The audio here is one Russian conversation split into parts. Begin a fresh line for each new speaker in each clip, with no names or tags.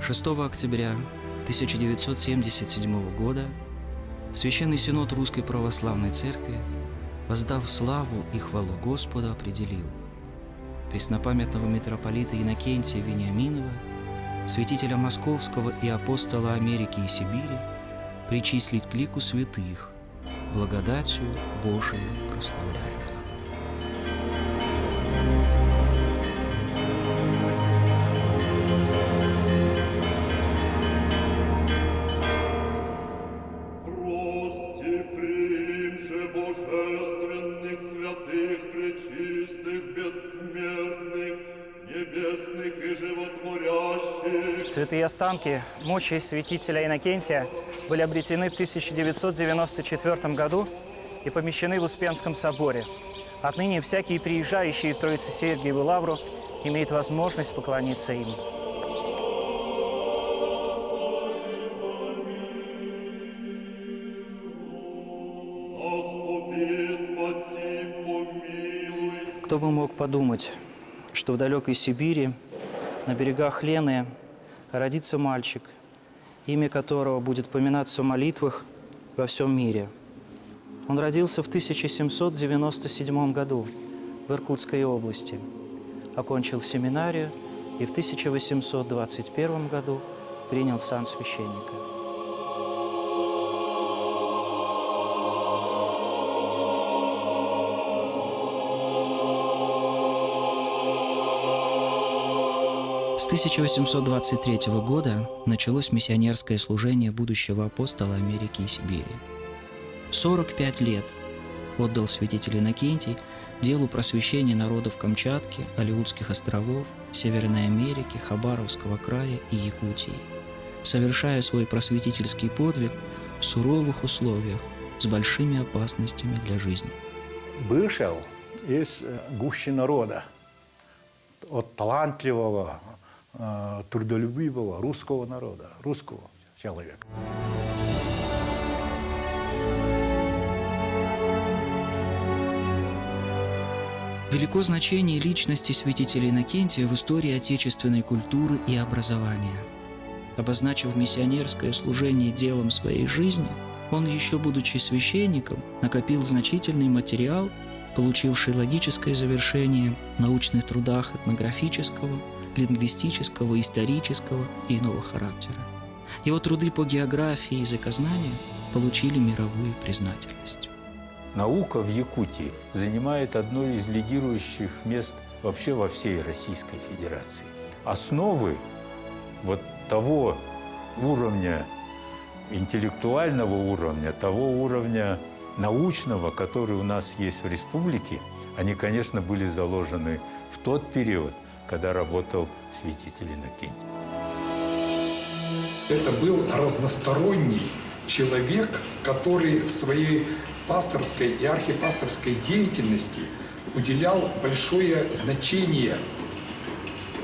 6 октября 1977 года Священный Синод Русской Православной Церкви, воздав славу и хвалу Господу, определил преснопамятного митрополита Иннокентия Вениаминова, святителя Московского и апостола Америки и Сибири, причислить к лику святых, благодатью Божию прославляемых.
Прости, примше божественных, святых, пречистых, бессмертных, небесных и животворящих.
Святые останки мощи святителя Иннокентия были обретены в 1994 году и помещены в Успенском соборе. Отныне всякие приезжающие в Троице-Сергиеву лавру имеют возможность поклониться им.
Заступи, спаси, помилуй.
Кто бы мог подумать, что в далекой Сибири, на берегах Лены, родится мальчик, имя которого будет поминаться в молитвах во всем мире. Он родился в 1797 году в Иркутской области, окончил семинарию и в 1821 году принял сан священника.
С 1823 года началось миссионерское служение будущего апостола Америки и Сибири. 45 лет отдал святитель Иннокентий делу просвещения народов Камчатки, Алеутских островов, Северной Америки, Хабаровского края и Якутии, совершая свой просветительский подвиг в суровых условиях с большими опасностями для жизни.
Вышел из гущи народа, от талантливого, трудолюбивого русского народа, русского человека.
Велико значение личности святителя Иннокентия в истории отечественной культуры и образования. Обозначив миссионерское служение делом своей жизни, он, еще будучи священником, накопил значительный материал, получивший логическое завершение в научных трудах этнографического, лингвистического, исторического и иного характера. Его труды по географии и языкознанию получили мировую признательность.
Наука в Якутии занимает одно из лидирующих мест вообще во всей Российской Федерации. Основы вот того уровня, интеллектуального уровня, того уровня научного, который у нас есть в республике, они, конечно, были заложены в тот период, когда работал святитель Иннокентий.
Это был разносторонний человек, который в своей пасторской и архипасторской деятельности уделял большое значение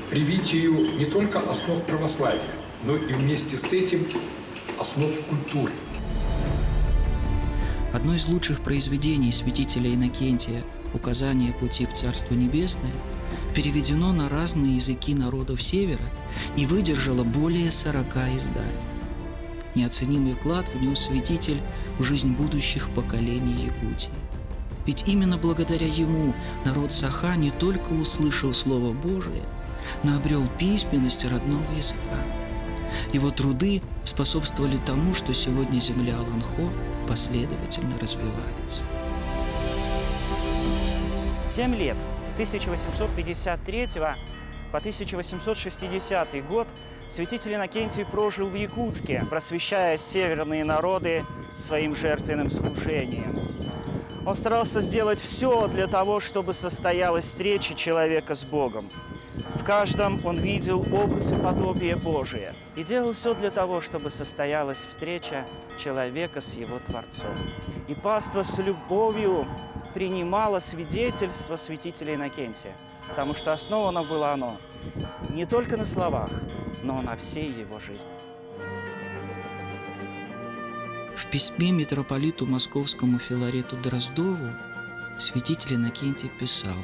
привитию не только основ православия, но и вместе с этим основ культуры.
Одно из лучших произведений святителя Иннокентия «Указание пути в Царство Небесное» переведено на разные языки народов Севера и выдержало более 40 изданий. Неоценимый вклад внес святитель в жизнь будущих поколений Якутии. Ведь именно благодаря ему народ Саха не только услышал Слово Божие, но обрел письменность родного языка. Его труды способствовали тому, что сегодня земля Аланхо последовательно развивается.
7 лет, с 1853 по 1860 год, святитель Иннокентий прожил в Якутске, просвещая северные народы своим жертвенным служением. Он старался сделать все для того, чтобы состоялась встреча человека с Богом. В каждом он видел образ и подобие Божие и делал все для того, чтобы состоялась встреча человека с его Творцом. И паства с любовью принимала свидетельство святителя Иннокентия, потому что основано было оно не только на словах, но на всей его жизни.
В письме митрополиту Московскому Филарету Дроздову святитель Иннокентий писал: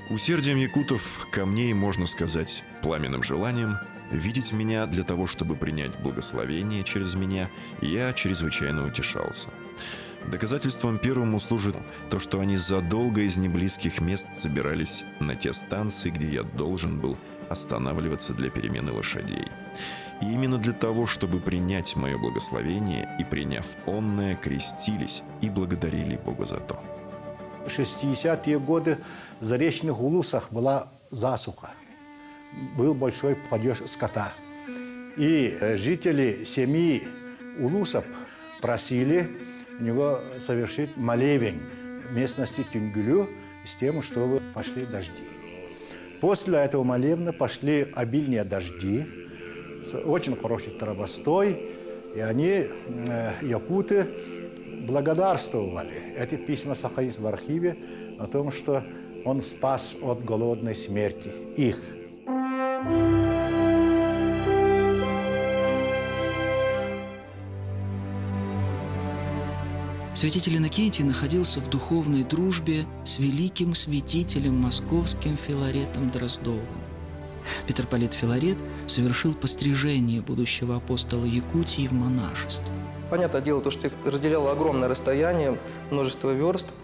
Усердием якутов ко мне, можно сказать, пламенным желанием, Видеть меня для того, чтобы принять благословение через меня, я чрезвычайно утешался. Доказательством первому служит то, что они задолго из неблизких мест собирались на те станции, где я должен был останавливаться для перемены лошадей. И именно для того, чтобы принять мое благословение, и приняв онное, крестились и благодарили Бога за то.
В 60-е годы в заречных улусах была засуха. Был большой падеж скота. И жители семьи улусов просили у него совершить молебен в местности Тюнгюлю с тем, чтобы пошли дожди. После этого молебна пошли обильные дожди, очень хороший травостой, и они, якуты, благодарствовали. Эти письма сохранились в архиве о том, что он спас от голодной смерти их.
Святитель Иннокентий находился в духовной дружбе с великим святителем московским Филаретом Дроздовым. Митрополит Филарет совершил пострижение будущего апостола Якутии в монашество.
Понятное дело, то, что их разделяло огромное расстояние, множество верст,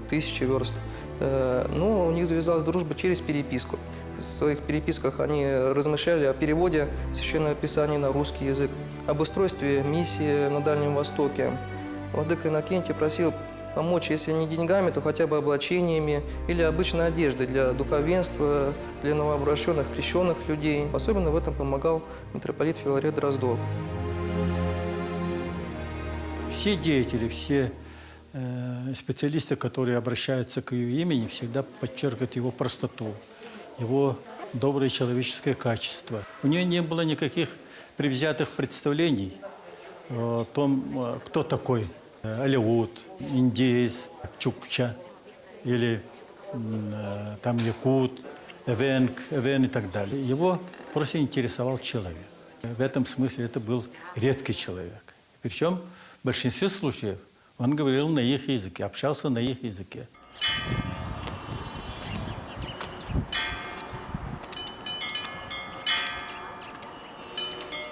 тысячи верст. Но у них завязалась дружба через переписку. В своих переписках они размышляли о переводе Священного Писания на русский язык, об устройстве миссии на Дальнем Востоке. Владыка Иннокентий просил помочь, если не деньгами, то хотя бы облачениями или обычной одеждой для духовенства, для новообращенных, крещенных людей. Особенно в этом помогал митрополит Филарет Дроздов.
Все деятели, все специалисты, которые обращаются к ее имени, всегда подчеркивают его простоту, его доброе человеческое качество. У нее не было никаких предвзятых представлений о том, кто такой алеут, индеец, чукча или там якут, эвен и так далее. Его просто интересовал человек. В этом смысле это был редкий человек. Причем в большинстве случаев он говорил на их языке, общался на их языке.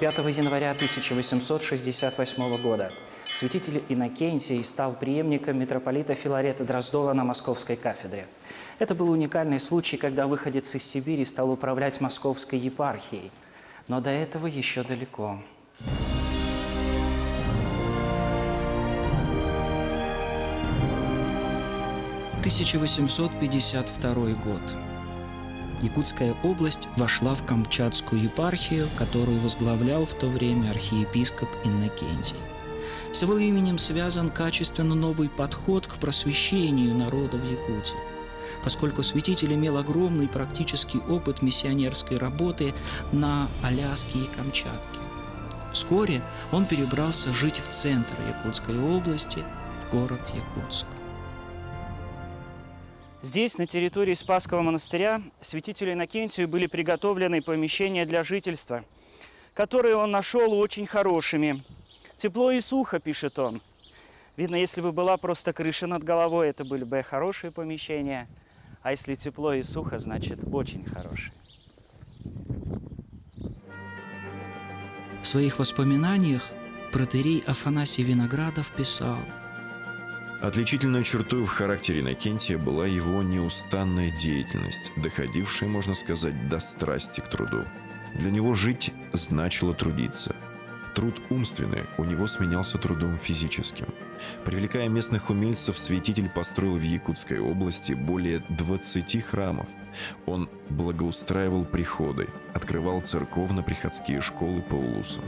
«5 января 1868 года святитель Иннокентий стал преемником митрополита Филарета Дроздова на Московской кафедре. Это был уникальный случай, когда выходец из Сибири стал управлять Московской епархией. Но до этого еще далеко.
– 1852 год. Якутская область вошла в Камчатскую епархию, которую возглавлял в то время архиепископ Иннокентий. С его именем связан качественно новый подход к просвещению народа в Якутии, поскольку святитель имел огромный практический опыт миссионерской работы на Аляске и Камчатке. Вскоре он перебрался жить в центр Якутской области, в город Якутск.
Здесь, на территории Спасского монастыря, святителю Иннокентию были приготовлены помещения для жительства, которые он нашел очень хорошими. «Тепло и сухо», пишет он. Видно, если бы была просто крыша над головой, это были бы хорошие помещения, а если тепло и сухо, значит, очень хорошие.
В своих воспоминаниях протоиерей Афанасий Виноградов писал:
Отличительной чертой в характере Иннокентия была его неустанная деятельность, доходившая, можно сказать, до страсти к труду. Для него жить значило трудиться. Труд умственный у него сменялся трудом физическим. Привлекая местных умельцев, святитель построил в Якутской области более 20 храмов. Он благоустраивал приходы, открывал церковно-приходские школы по улусам.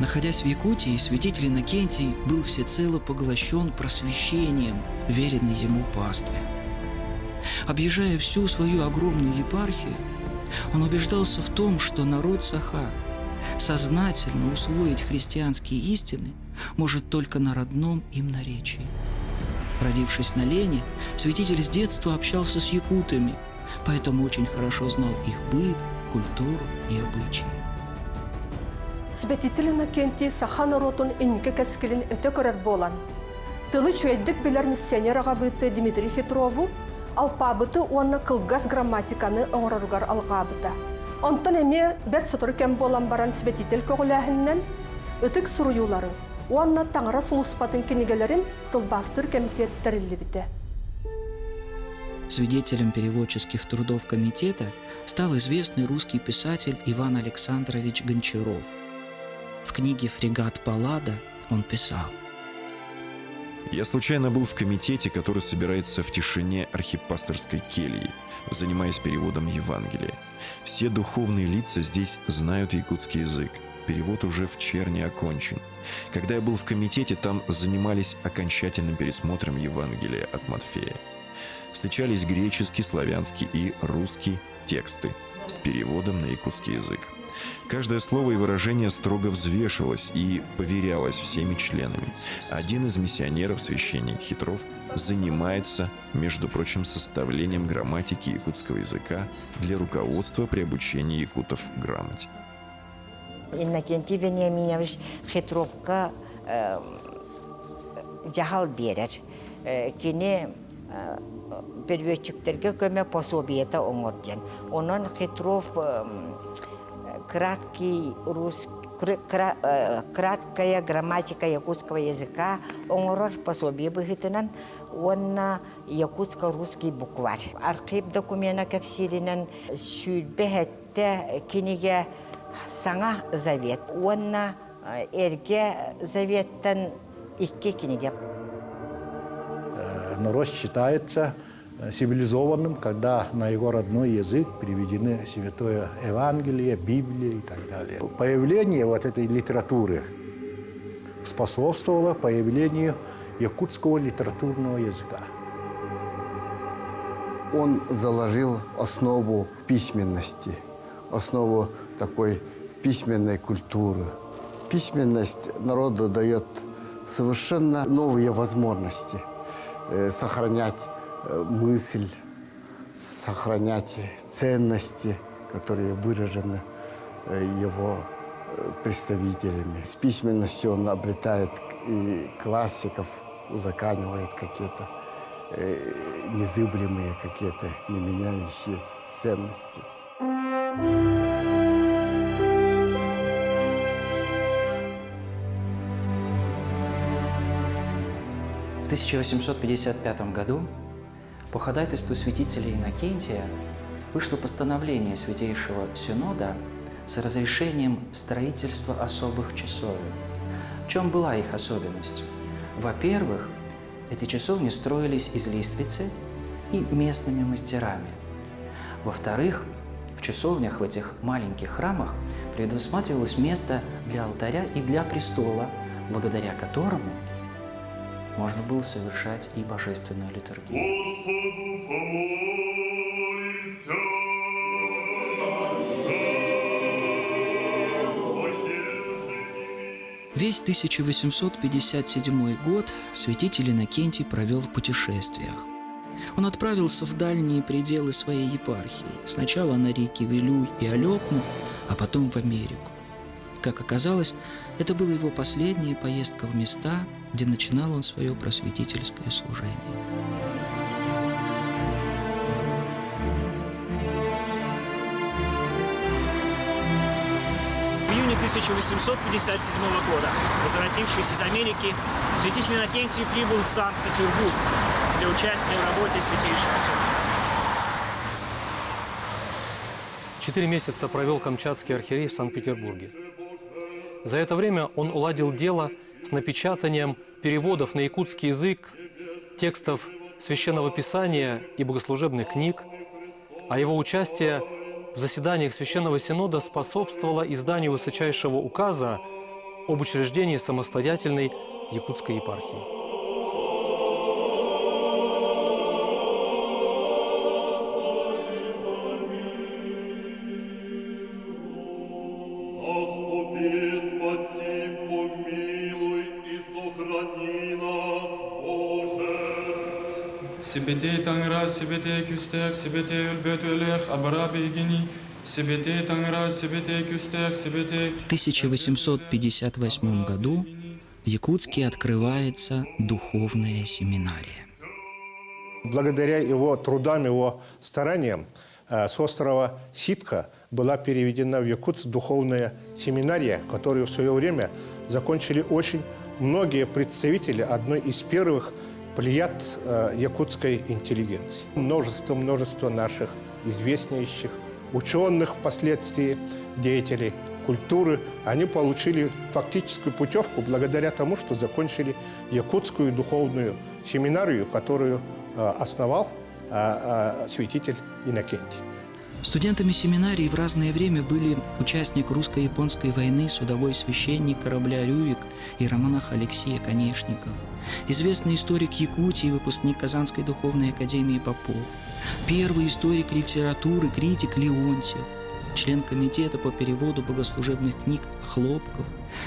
Находясь в Якутии, святитель Иннокентий был всецело поглощен просвещением веренной ему паствы. Объезжая всю свою огромную епархию, он убеждался в том, что народ Саха сознательно усвоить христианские истины может только на родном им наречии. Родившись на Лене, святитель с детства общался с якутами, поэтому очень хорошо знал их быт, культуру и обычаи.
Святитель Иннокентий Саха народун инке кескилин өте көрөр болан. Тылы чуйдык билер миссионер агабыты Дмитрий Хитрову алпабыты уанна кылгас грамматиканы оңраругар алгабыта. Онтон эме бет сотор кем болан баран святитель көғіләхіннен ытык суруюлары, уанна таңыра сулуспатын кенегелерин тылбастыр комитеттерилли бите.
Свидетелем переводческих трудов комитета стал известный русский писатель Иван Александрович Гончаров. В книге «Фрегат Паллада» он писал:
«Я случайно был в комитете, который собирается в тишине архипасторской кельи, занимаясь переводом Евангелия. Все духовные лица здесь знают якутский язык. Перевод уже в черни окончен. Когда я был в комитете, там занимались окончательным пересмотром Евангелия от Матфея. Встречались греческий, славянский и русский тексты с переводом на якутский язык. Каждое слово и выражение строго взвешивалось и поверялось всеми членами. Один из миссионеров, священник Хитров, занимается, между прочим, составлением грамматики якутского языка для руководства при обучении якутов грамоте».
Иннокентий Вениаминович Хитровка жахал берер. Кене переводчиктерге көмө пособиета оңорден. Онон Хитров краткая грамматика якутского языка оңорор пособие быхытынан онна якутско-русский букварь. Архив документа капсиринен сүрбехетте кинеге саңа завет. Онна эрге заветтен икке кинеге.
Народ считается цивилизованным, когда на его родной язык переведены Святое Евангелие, Библия и так далее. Появление вот этой литературы способствовало появлению якутского литературного языка.
Он заложил основу письменности, основу такой письменной культуры. Письменность народу дает совершенно новые возможности сохранять мысль, сохранять ценности, которые выражены его представителями. С письменностью он обретает и классиков, узаканивает какие-то незыблемые, какие-то не меняющие ценности.
В 1855 году по ходатайству святителя Иннокентия вышло постановление Святейшего Синода с разрешением строительства особых часовен. В чем была их особенность? Во-первых, эти часовни строились из листвицы и местными мастерами. Во-вторых, в часовнях, в этих маленьких храмах предусматривалось место для алтаря и для престола, благодаря которому можно было совершать и божественную литургию.
Господу помолимся.
Весь 1857 год святитель Иннокентий провел в путешествиях. Он отправился в дальние пределы своей епархии, сначала на реки Вилюй и Алепну, а потом в Америку. Как оказалось, это была его последняя поездка в места, где начинал он свое просветительское служение.
В июне 1857 года, возвратившись из Америки, святитель Иннокентий прибыл в Санкт-Петербург для участия в работе Святейшего Синода.
4 месяца провел камчатский архиерей в Санкт-Петербурге. За это время он уладил дело с напечатанием переводов на якутский язык, текстов Священного Писания и богослужебных книг, а его участие в заседаниях Священного Синода способствовало изданию высочайшего указа об учреждении самостоятельной якутской епархии.
Заступи, спаси, помилуй и сохрани нас, Боже.
Себетей тангра, себетей кюстек, себетей ульбетуэлех, абараби гини, себетей тангра, себетей кюстек, себетей...
В 1858 году в Якутске открывается духовная семинария.
Благодаря его трудам, его стараниям с острова Ситка была переведена в Якутск духовная семинария, которую в свое время закончили очень многие представители одной из первых плеяд якутской интеллигенции. Множество наших известнейших ученых, впоследствии деятелей культуры, они получили фактическую путевку благодаря тому, что закончили Якутскую духовную семинарию, которую основал святитель Иннокентий.
Студентами семинарии в разное время были участник русско-японской войны, судовой священник корабля «Рюрик» и романах Алексей Конешников, известный историк Якутии, выпускник Казанской духовной академии Попов, первый историк литературы, критик Леонтьев, член комитета по переводу богослужебных книг Хлопков,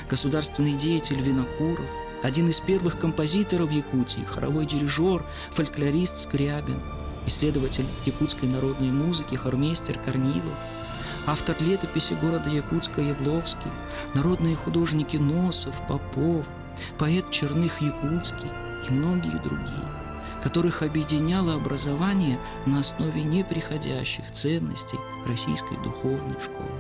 государственный деятель Винокуров, один из первых композиторов Якутии, хоровой дирижер, фольклорист Скрябин, исследователь якутской народной музыки, хормейстер Корнилов, автор летописи города Якутска Явловский, народные художники Носов, Попов, поэт Черных Якутский и многие другие, которых объединяло образование на основе неприходящих ценностей российской духовной школы.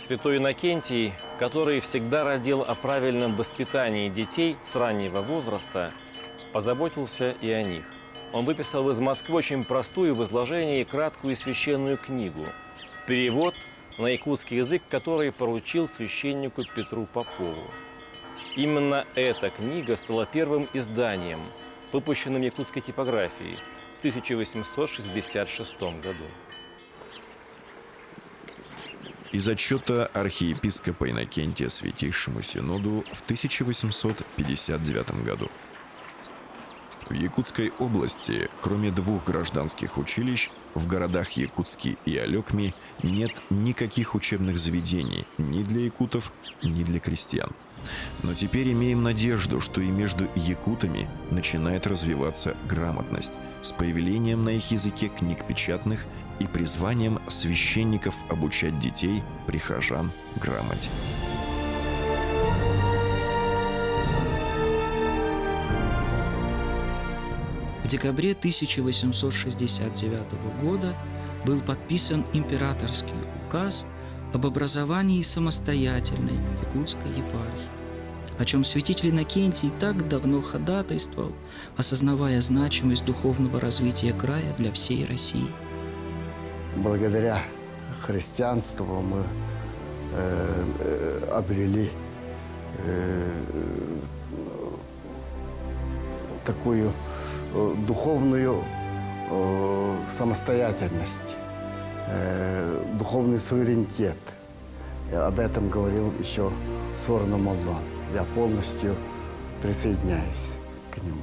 Святой Иннокентий, который всегда родил о правильном воспитании детей с раннего возраста, позаботился и о них. Он выписал из Москвы очень простую в изложении краткую священную книгу, перевод на якутский язык, который поручил священнику Петру Попову. Именно эта книга стала первым изданием, выпущенным якутской типографией в 1866 году.
Из отчета архиепископа Иннокентия Святейшему Синоду в 1859 году. В Якутской области, кроме 2 гражданских училищ, в городах Якутске и Алекме нет никаких учебных заведений ни для якутов, ни для крестьян. Но теперь имеем надежду, что и между якутами начинает развиваться грамотность с появлением на их языке книг печатных и призванием священников обучать детей, прихожан, грамоте.
В декабре 1869 года был подписан императорский указ об образовании самостоятельной якутской епархии, о чем святитель Иннокентий так давно ходатайствовал, осознавая значимость духовного развития края для всей России.
Благодаря христианству мы обрели такую духовную самостоятельность, духовный суверенитет. Об этом говорил еще Сорно Моллон. Я полностью присоединяюсь к нему.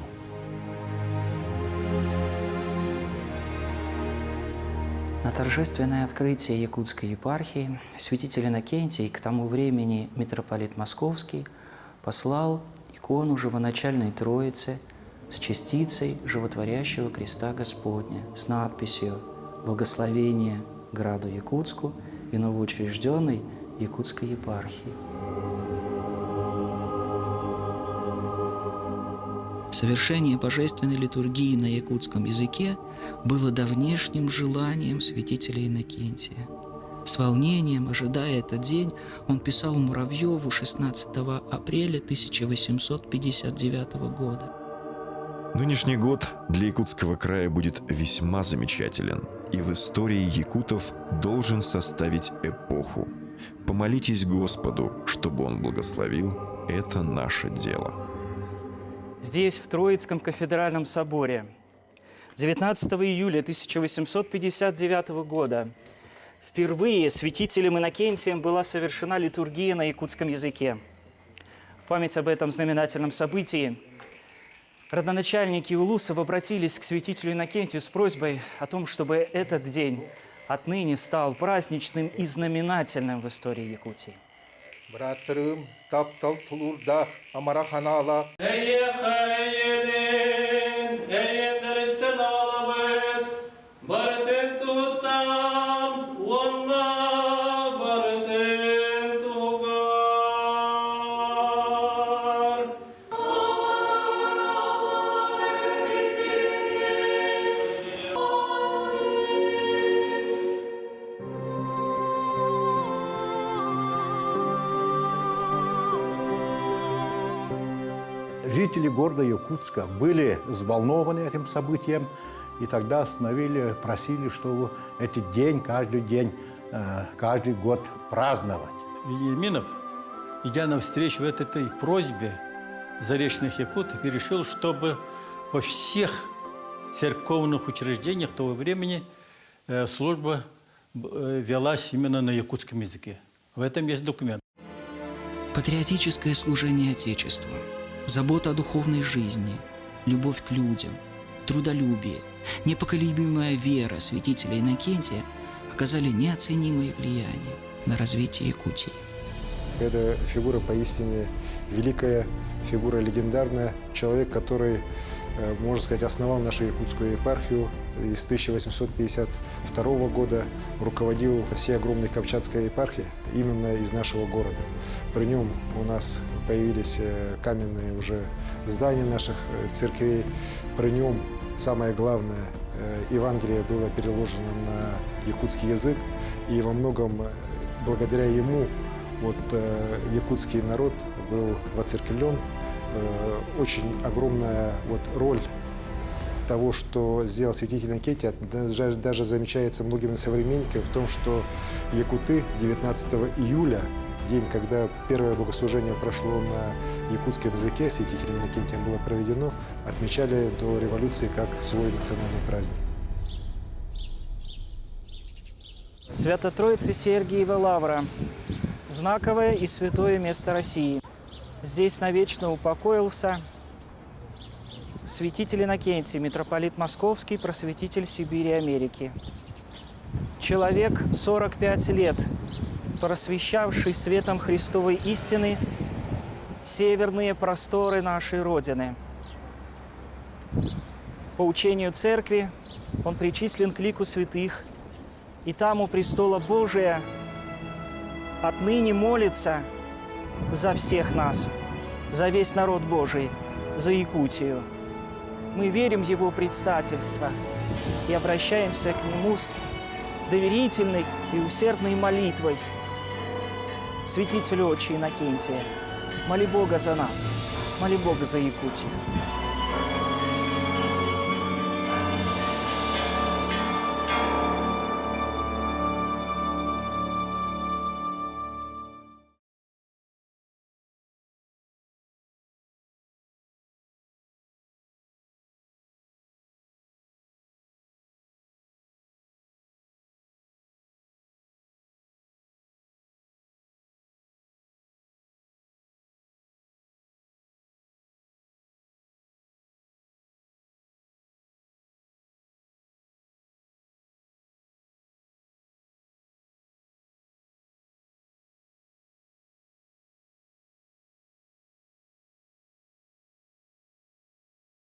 На торжественное открытие якутской епархии святитель Иннокентий, к тому времени митрополит Московский, послал икону Живоначальной Троицы с частицей животворящего креста Господня с надписью «Благословение граду Якутску и новоучрежденной Якутской епархии». Совершение божественной литургии на якутском языке было давнешним желанием святителя Иннокентия. С волнением, ожидая этот день, он писал Муравьеву 16 апреля 1859 года.
Нынешний год для якутского края будет весьма замечателен и в истории якутов должен составить эпоху. Помолитесь Господу, чтобы Он благословил это наше дело.
Здесь, в Троицком кафедральном соборе, 19 июля 1859 года впервые святителем Иннокентием была совершена литургия на якутском языке. В память об этом знаменательном событии родоначальники улусов обратились к святителю Иннокентию с просьбой о том, чтобы этот день отныне стал праздничным и знаменательным в истории Якутии.
Братырым, таптал тулурдах, амараханала.
жители города Якутска были взволнованы этим событием, и тогда остановили, просили, чтобы этот день, каждый год праздновать.
Вениаминов, идя навстречу этой просьбе заречных якутов, решил, чтобы во всех церковных учреждениях того времени служба велась именно на якутском языке. В этом есть документ.
Патриотическое служение Отечеству, забота о духовной жизни, любовь к людям, трудолюбие, непоколебимая вера святителя Иннокентия оказали неоценимое влияние на развитие Якутии.
Это фигура поистине великая, фигура легендарная, человек, который, можно сказать, основал нашу якутскую епархию и с 1852 года руководил всей огромной Камчатской епархией именно из нашего города. При нем у нас появились каменные уже здания наших церквей, при нем самое главное, Евангелие было переложено на якутский язык, и во многом благодаря ему якутский народ был воцерквлен. Очень огромная роль того, что сделал святитель Иннокентий, даже замечается многими современниками в том, что якуты 19 июля, день, когда первое богослужение прошло на якутском языке, святителем Иннокентием было проведено, отмечали до революции как свой национальный праздник.
Свято-Троица Сергиева Лавра – знаковое и святое место России. Здесь навечно упокоился святитель Иннокентий, митрополит Московский, просветитель Сибири и Америки. Человек 45 лет, просвещавший светом Христовой истины северные просторы нашей Родины. По учению Церкви он причислен к лику святых, и там у престола Божия отныне молится за всех нас, за весь народ Божий, за Якутию. Мы верим в Его предстательство и обращаемся к Нему с доверительной и усердной молитвой. Святителю Отче Иннокентия, моли Бога за нас, моли Бога за Якутию.